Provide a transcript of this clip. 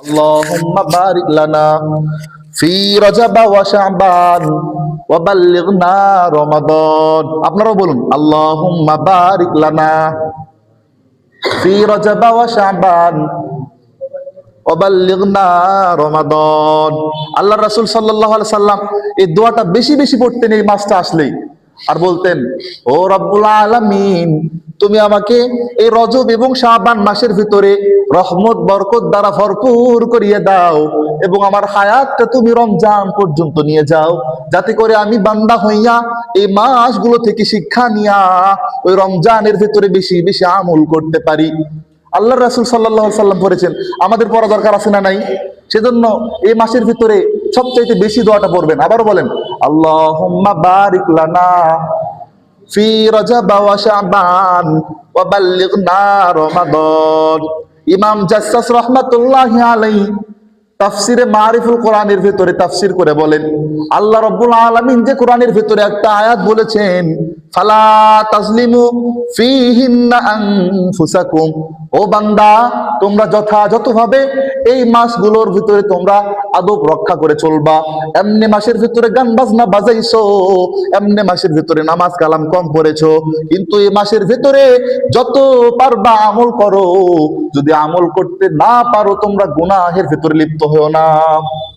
আল্লাহুম্মা বারিক লানা ফি রজব ওয়া শাবান ওয়া বাল্লিগনা রমাদান। আপনারাও বলুন, আল্লাহুম্মা বারিক লানা ফি রজব ওয়া শাবান ওয়া বাল্লিগনা রমাদান। আল্লাহর রাসূল সাল্লাল্লাহু আলাইহি সাল্লাম এই দোয়াটা বেশি বেশি পড়তেন এই মাসটা আসলেই, আর বলতেন, ও রব্বুল আলামিন, তুমি আমাকে এই রজব এবং শাবান মাসের ভিতরে রহমত বরকত দ্বারা ভরপুর করিয়ে দাও, এবং আমার হায়াতটা তুমি রমজান পর্যন্ত নিয়ে যাও, যাতে করে আমি বান্দা হইয়া এই মাসগুলো থেকে শিক্ষা নিয়া ওই রমজানের ভিতরে বেশি বেশি আমল করতে পারি। আল্লাহর রাসূল সাল্লাল্লাহু আলাইহি সাল্লাম পড়েছেন, আমাদের পড়া দরকার আছে না নাই? সেজন্য এই মাসের ভিতরে সবচাইতে বেশি দোয়াটা পড়বেন। আবারও বলেন, আল্লাহুম্মা বারিক লানা ফি রজব ওয়া শাবান ওয়া বাল্লিগনা রমাদান। ইমাম জাসসাস রাহমাতুল্লাহি আলাইহি তাফসিরে মারিফুল কোরআনের ভিতরে তাফসির করে বলেন, আল্লাহ রাব্বুল আলামিন যে কোরআনের ভিতরে একটা আয়াত বলেছেন, ফালা তাজলিমু ফিহিন্না আনফুসাকুম, ও বান্দা, তোমরা যথাযথভাবে এই মাসগুলোর ভিতরে তোমরা আদব রক্ষা করে চলবা। এমনি মাসের ভিতরে গান বাজনা বাজাইছো, এমনি মাসের ভিতরে নামাজ কালাম কম পড়েছো, কিন্তু এই মাসের ভিতরে যত পারবা আমল করো। যদি আমল করতে না পারো, তোমরা গুনাহের ভিতরে লিপ্ত হও না।